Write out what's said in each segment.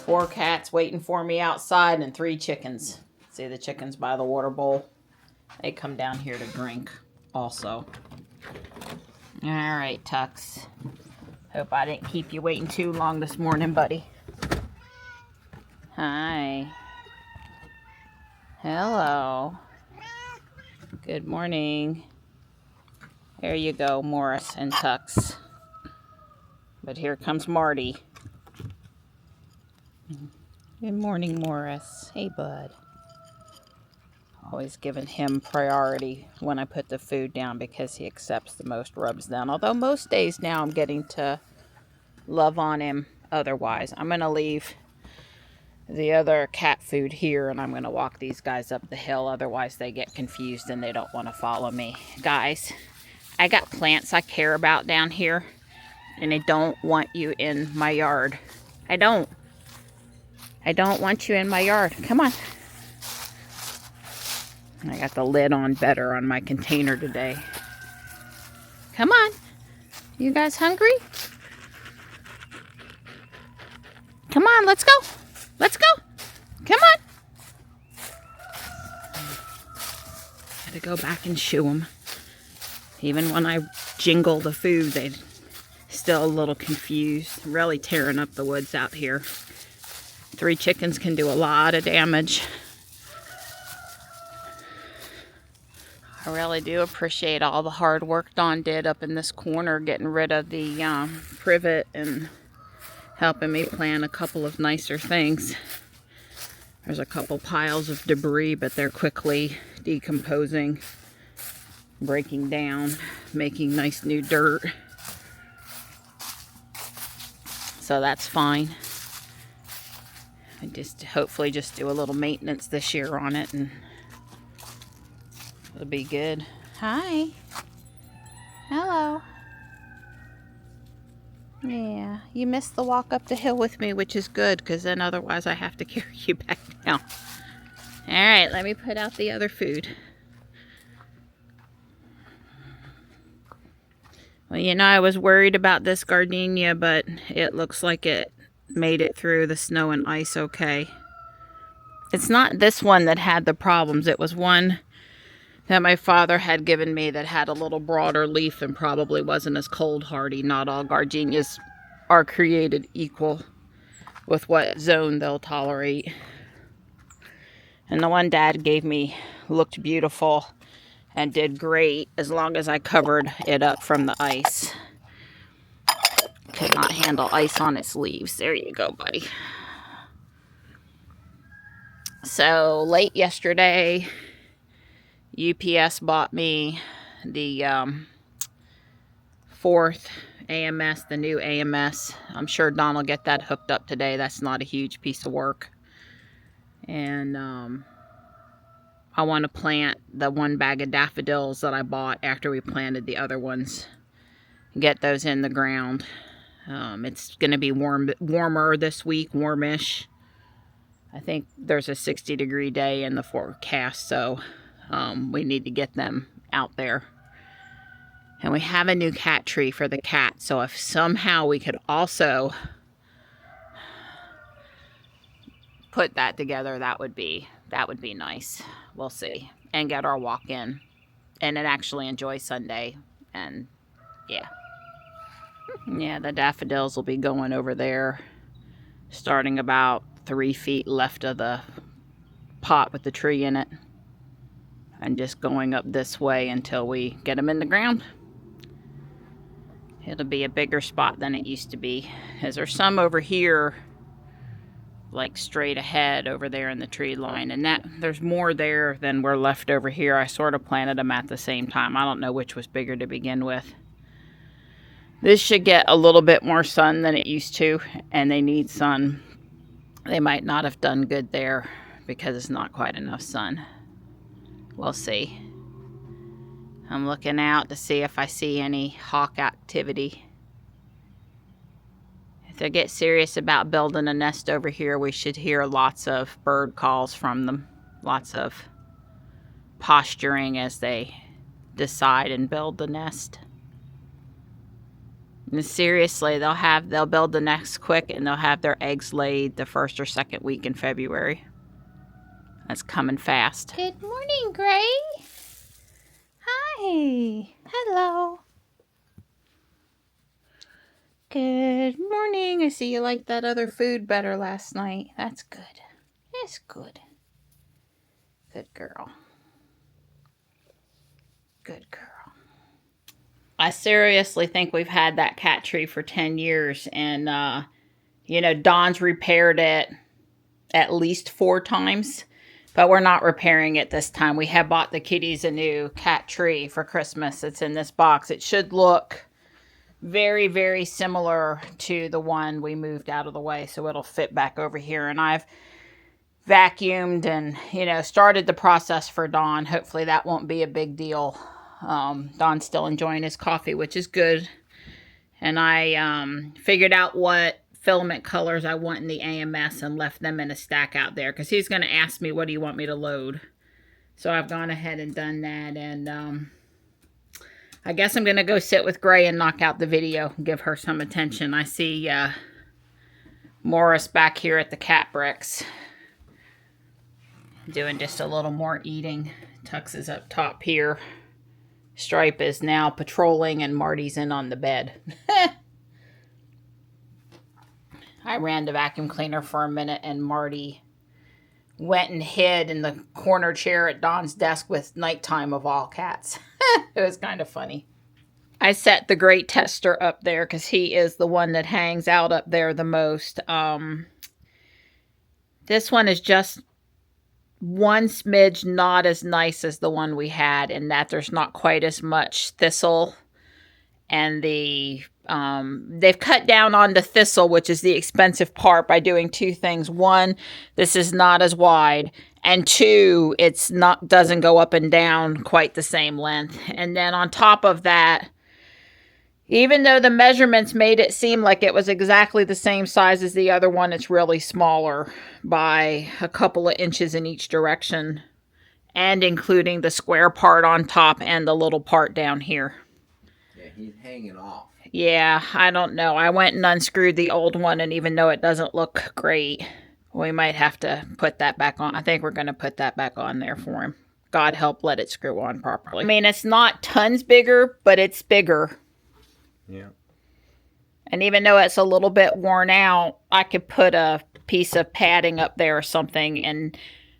4 cats waiting for me outside and 3 chickens. See the chickens by the water bowl? They come down here to drink also. All right, Tux. Hope I didn't keep you waiting too long this morning, buddy. Hi. Hello. Good morning. There you go, Morris and Tux. But here comes Marty. Good morning, Morris. Hey, bud. Always giving him priority when I put the food down because he accepts the most rubs down. Although most days now I'm getting to love on him otherwise. I'm going to leave the other cat food here and I'm going to walk these guys up the hill. Otherwise they get confused and they don't want to follow me. Guys, I got plants I care about down here and I don't want you in my yard. I don't want you in my yard. Come on. I got the lid on better on my container today. Come on. You guys hungry? Come on, let's go. Let's go. Come on. Gotta go back and shoo them. Even when I jingle the food, they're still a little confused. Really tearing up the woods out here. 3 chickens can do a lot of damage. I really do appreciate all the hard work Dawn did up in this corner, getting rid of the privet and helping me plant a couple of nicer things. There's a couple piles of debris, but they're quickly decomposing, breaking down, making nice new dirt. So that's fine. I just hopefully just do a little maintenance this year on it and it'll be good. Hi. Hello. Yeah, you missed the walk up the hill with me, which is good because then otherwise I have to carry you back down. All right, let me put out the other food. Well, you know, I was worried about this gardenia, but it looks like it made it through the snow and ice okay. It's not this one that had the problems. It was one that my father had given me that had a little broader leaf and probably wasn't as cold hardy. Not all gardenias are created equal with what zone they'll tolerate. And the one Dad gave me looked beautiful and did great as long as I covered it up from the ice. Could not handle ice on its leaves. There you go, buddy. So late yesterday, UPS bought me the 4th AMS, the new AMS. I'm sure Don will get that hooked up today. That's not a huge piece of work. And I want to plant the 1 bag of daffodils that I bought after we planted the other ones. Get those in the ground. It's going to be warmer this week, warmish. I think there's a 60-degree day in the forecast, so we need to get them out there. And we have a new cat tree for the cat, so if somehow we could also put that together, that would be nice. We'll see. And get our walk in. And then actually enjoy Sunday. And yeah. Yeah, the daffodils will be going over there, starting about 3 feet left of the pot with the tree in it, and just going up this way until we get them in the ground. It'll be a bigger spot than it used to be, as there's some over here, like straight ahead over there in the tree line, and that there's more there than were left over here. I sort of planted them at the same time. I don't know which was bigger to begin with. This should get a little bit more sun than it used to, and they need sun. They might not have done good there because it's not quite enough sun. We'll see. I'm looking out to see if I see any hawk activity. If they get serious about building a nest over here, we should hear lots of bird calls from them. Lots of posturing as they decide and build the nest. And seriously, they'll build the nest quick and they'll have their eggs laid the first or second week in February. That's coming fast. Good morning, Gray. Hi. Hello. Good morning. I see you liked that other food better last night. That's good. That's good. Good girl. Good girl. I seriously think we've had that cat tree for 10 years. And, you know, Dawn's repaired it at least 4 times. But we're not repairing it this time. We have bought the kitties a new cat tree for Christmas. It's in this box. It should look very, very similar to the one we moved out of the way. So it'll fit back over here. And I've vacuumed and, you know, started the process for Dawn. Hopefully that won't be a big deal. Don's still enjoying his coffee, which is good. And I figured out what filament colors I want in the AMS and left them in a stack out there. Because he's going to ask me, what do you want me to load? So I've gone ahead and done that. And I guess I'm going to go sit with Gray and knock out the video and give her some attention. I see Morris back here at the cat bricks. Doing just a little more eating. Tux is up top here. Stripe is now patrolling and Marty's in on the bed. I ran the vacuum cleaner for a minute and Marty went and hid in the corner chair at Dawn's desk with nighttime of all cats. It was kind of funny. I set the great tester up there because he is the one that hangs out up there the most. This one is just one smidge not as nice as the one we had, in that there's not quite as much thistle, and they've cut down on the thistle, which is the expensive part, by doing 2 things. 1, this is not as wide, and 2, it's not doesn't go up and down quite the same length. And then on top of that, even though the measurements made it seem like it was exactly the same size as the other one, it's really smaller by a couple of inches in each direction, and including the square part on top and the little part down here. Yeah, he's hanging off. Yeah, I don't know. I went and unscrewed the old one, and even though it doesn't look great, we might have to put that back on. I think we're going to put that back on there for him. God help, let it screw on properly. I mean, it's not tons bigger, but it's bigger. Yeah. And even though it's a little bit worn out, I could put a piece of padding up there or something. And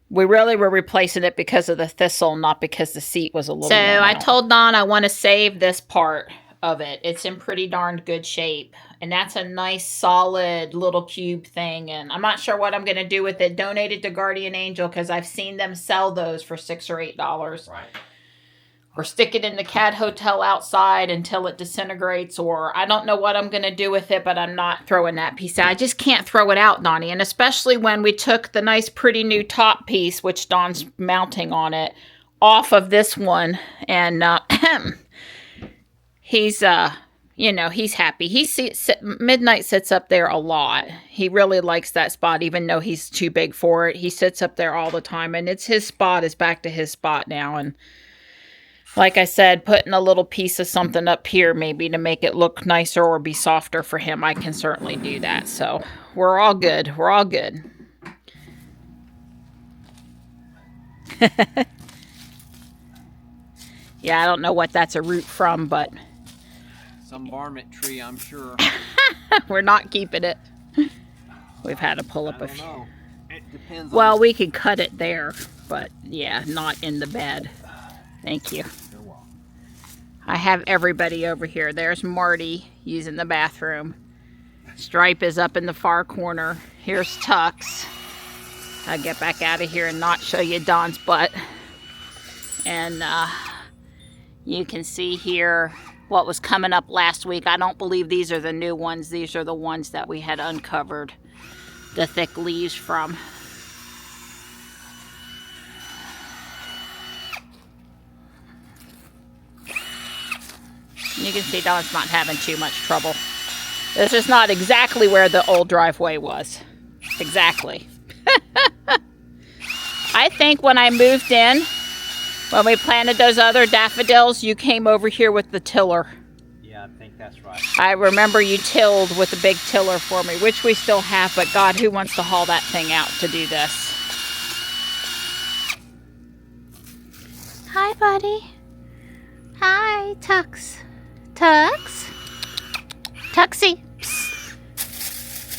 we really were replacing it because of the thistle, not because the seat was a little worn out. I told Dawn I want to save this part of it. It's in pretty darn good shape. And that's a nice, solid little cube thing. And I'm not sure what I'm going to do with it. Donate it to Guardian Angel because I've seen them sell those for $6 or $8. Right. Or stick it in the cat hotel outside until it disintegrates, or I don't know what I'm going to do with it, but I'm not throwing that piece out. I just can't throw it out, Donnie, and especially when we took the nice, pretty new top piece, which Dawn's mounting on it, off of this one, and he's, you know, he's happy. Midnight sits up there a lot. He really likes that spot, even though he's too big for it. He sits up there all the time, and it's his spot. Is back to his spot now, and like I said, putting a little piece of something up here maybe to make it look nicer or be softer for him, I can certainly do that. So we're all good. We're all good. Yeah, I don't know what that's a root from, but some varmint tree, I'm sure. We're not keeping it. We've had to pull up a few. Know. It depends. Well, we could cut it there, but yeah, not in the bed. Thank you. You're welcome. I have everybody over here. There's Marty using the bathroom. Stripe is up in the far corner. Here's Tux. I'll get back out of here and not show you Dawn's butt. And you can see here what was coming up last week. I don't believe these are the new ones. These are the ones that we had uncovered the thick leaves from. You can see Dawn's not having too much trouble. This is not exactly where the old driveway was. Exactly. I think when I moved in, when we planted those other daffodils, you came over here with the tiller. Yeah, I think That's right. I remember you tilled with a big tiller for me, which we still have, but God, who wants to haul that thing out to do this? Hi, buddy. Hi, Tux. Tux? Tuxie.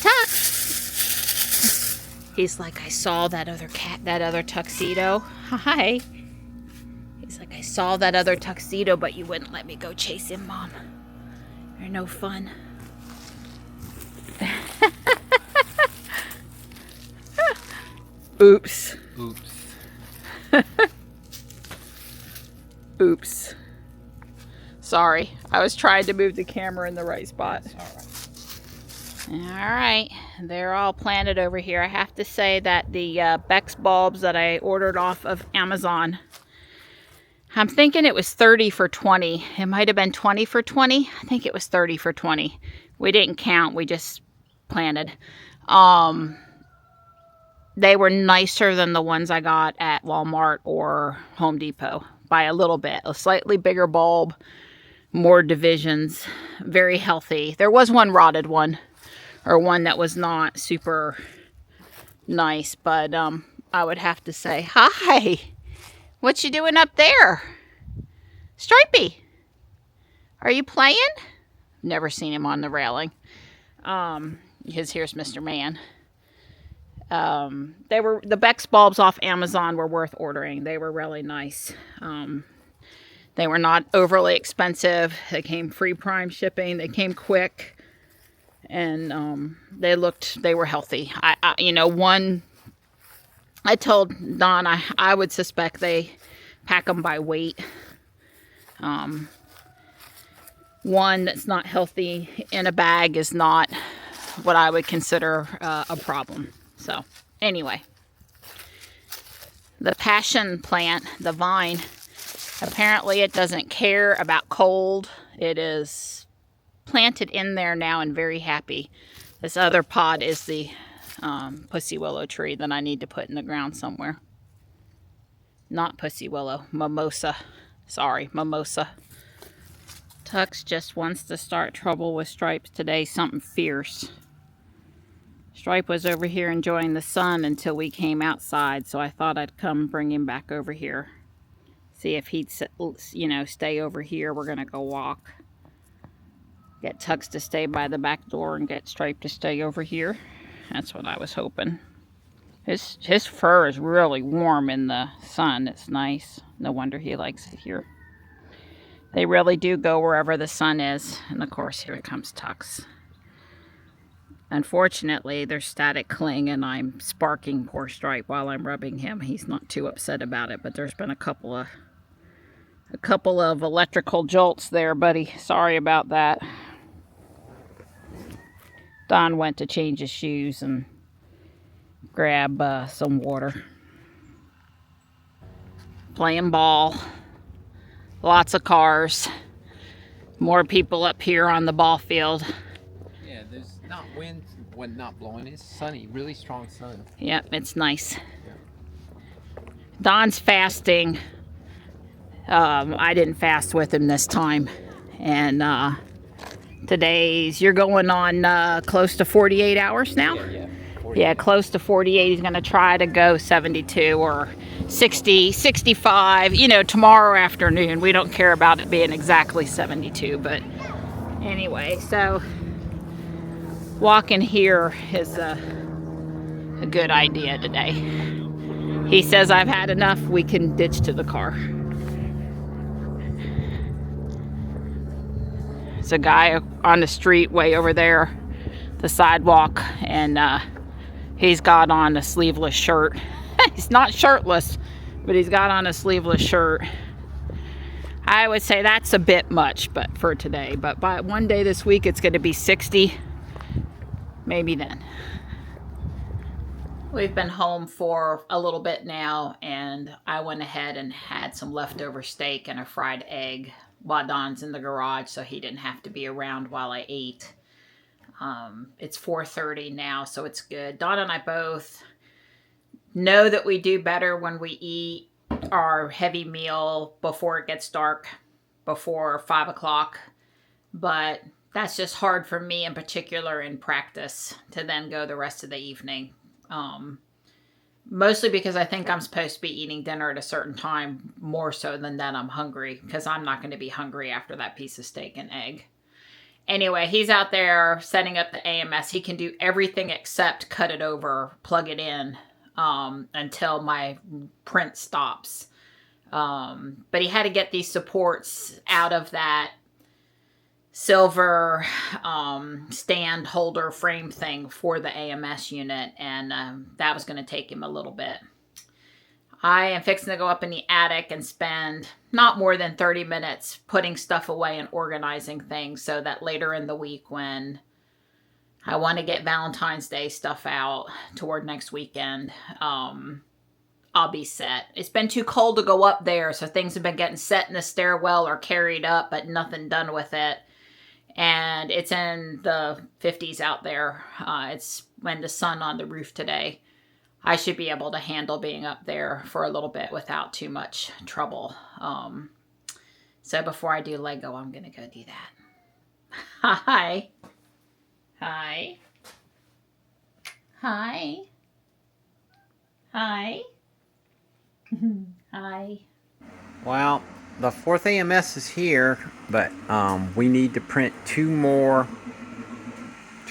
Tux. He's like, I saw that other cat, that other tuxedo. Hi. He's like, I saw that other tuxedo, but you wouldn't let me go chase him, Mom. You're no fun. Oops. Oops. Oops. Sorry. I was trying to move the camera in the right spot. All right. Alright. They're all planted over here. I have to say that the Bex bulbs that I ordered off of Amazon, I'm thinking it was 30 for 20. It might have been 20 for 20. I think it was 30 for 20. We didn't count. We just planted. They were nicer than the ones I got at Walmart or Home Depot by a little bit. A slightly bigger bulb, more divisions, very healthy. There was one rotted one, or one that was not super nice, but I would have to say, hi, what you doing up there? Stripey, are you playing? Never seen him on the railing. Because here's Mr. Man. The Bex bulbs off Amazon were worth ordering. They were really nice. They were not overly expensive. They came free prime shipping. They came quick, and they were healthy. I told Don I would suspect they pack them by weight. One that's not healthy in a bag is not what I would consider a problem. So, anyway, the passion plant, the vine, apparently it doesn't care about cold. It is planted in there now and very happy. This other pod is the pussy willow tree that I need to put in the ground somewhere. Not pussy willow, mimosa. Sorry, mimosa. Tux just wants to start trouble with Stripes today, something fierce. Stripe was over here enjoying the sun until we came outside, so I thought I'd come bring him back over here. See if he'd, stay over here. We're going to go walk. Get Tux to stay by the back door and get Stripe to stay over here. That's what I was hoping. His fur is really warm in the sun. It's nice. No wonder he likes it here. They really do go wherever the sun is. And of course, here comes Tux. Unfortunately, there's static cling and I'm sparking poor Stripe while I'm rubbing him. He's not too upset about it, but there's been a couple of electrical jolts there, buddy. Sorry about that. Don went to change his shoes and grab some water. Playing ball. Lots of cars. More people up here on the ball field. Yeah, there's not wind when not blowing. It's sunny, really strong sun. Yep, it's nice. Don's fasting. I didn't fast with him this time. And you're going on close to 48 hours now? Yeah. Yeah, close to 48. He's going to try to go 72 or 60, 65, tomorrow afternoon. We don't care about it being exactly 72, but anyway, so walking here is a good idea today. He says, I've had enough. We can ditch to the car. There's a guy on the street way over there, the sidewalk, and he's got on a sleeveless shirt. He's not shirtless, but he's got on a sleeveless shirt. I would say that's a bit much, but for today. But by one day this week, it's going to be 60. Maybe then. We've been home for a little bit now, and I went ahead and had some leftover steak and a fried egg while Don's in the garage, so he didn't have to be around while I ate. It's 4:30 now, so it's good. Don and I both know that we do better when we eat our heavy meal before it gets dark, before 5 o'clock. but that's just hard for me in particular in practice to then go the rest of the evening. Mostly because I think I'm supposed to be eating dinner at a certain time, more so than that I'm hungry, because I'm not going to be hungry after that piece of steak and egg. Anyway, he's out there setting up the AMS. He can do everything except cut it over, plug it in, until my print stops. But he had to get these supports out of that silver stand holder frame thing for the AMS unit, and that was going to take him a little bit. I am fixing to go up in the attic and spend not more than 30 minutes putting stuff away and organizing things so that later in the week, when I want to get Valentine's Day stuff out toward next weekend, I'll be set. It's been too cold to go up there, so things have been getting set in the stairwell or carried up, but nothing done with it. And it's in the 50s out there. It's when the sun on the roof today. I should be able to handle being up there for a little bit without too much trouble. So before I do Lego, I'm going to go do that. Hi. Hi. Hi. Hi. Hi. Well, the fourth AMS is here, but we need to print two more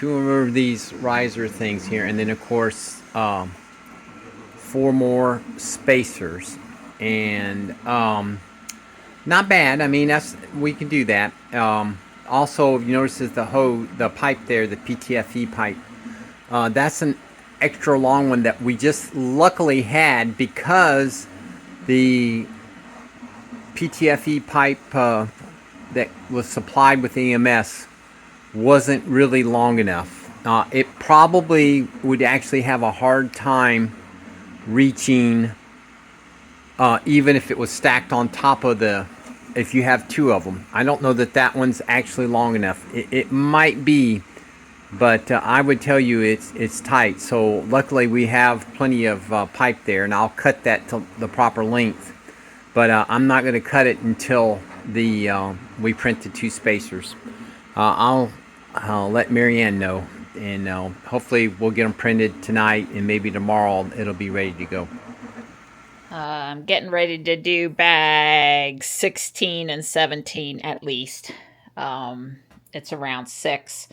of these riser things here, and then of course 4 more spacers, and not bad. I mean, we can do that. Also, you notice is the pipe there, the PTFE pipe. That's an extra long one that we just luckily had because the PTFE pipe that was supplied with EMS wasn't really long enough. It probably would actually have a hard time reaching, even if it was stacked on top of if you have 2 of them. I don't know that one's actually long enough. It might be, but I would tell you it's tight. So luckily we have plenty of pipe there, and I'll cut that to the proper length. But I'm not going to cut it until we print the 2 spacers. I'll let Marianne know, and hopefully we'll get them printed tonight, and maybe tomorrow it'll be ready to go. I'm getting ready to do bags 16 and 17 at least. It's around 6.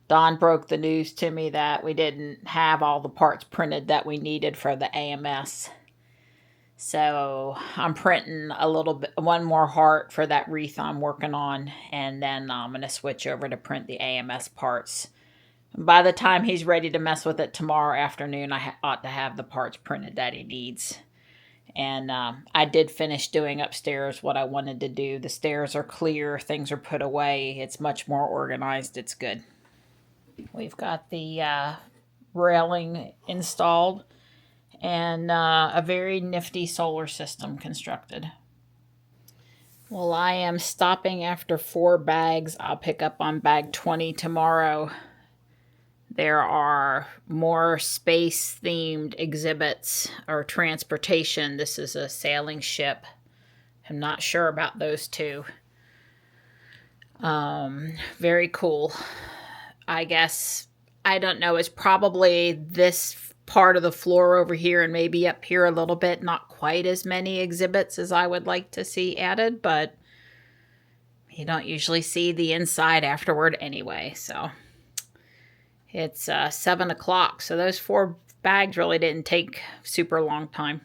Don broke the news to me that we didn't have all the parts printed that we needed for the AMS. So I'm printing one more heart for that wreath I'm working on, and then I'm going to switch over to print the AMS parts. By the time he's ready to mess with it tomorrow afternoon, I ought to have the parts printed that he needs. And I did finish doing upstairs what I wanted to do. The stairs are clear, things are put away, it's much more organized, it's good. We've got the railing installed, and a very nifty solar system constructed. Well, I am stopping after 4 bags. I'll pick up on bag 20 tomorrow. There are more space-themed exhibits or transportation. This is a sailing ship. I'm not sure about those 2. Very cool. I guess, I don't know, it's probably this part of the floor over here and maybe up here a little bit. Not quite as many exhibits as I would like to see added, but you don't usually see the inside afterward anyway. So it's 7 o'clock, so those 4 bags really didn't take super long time.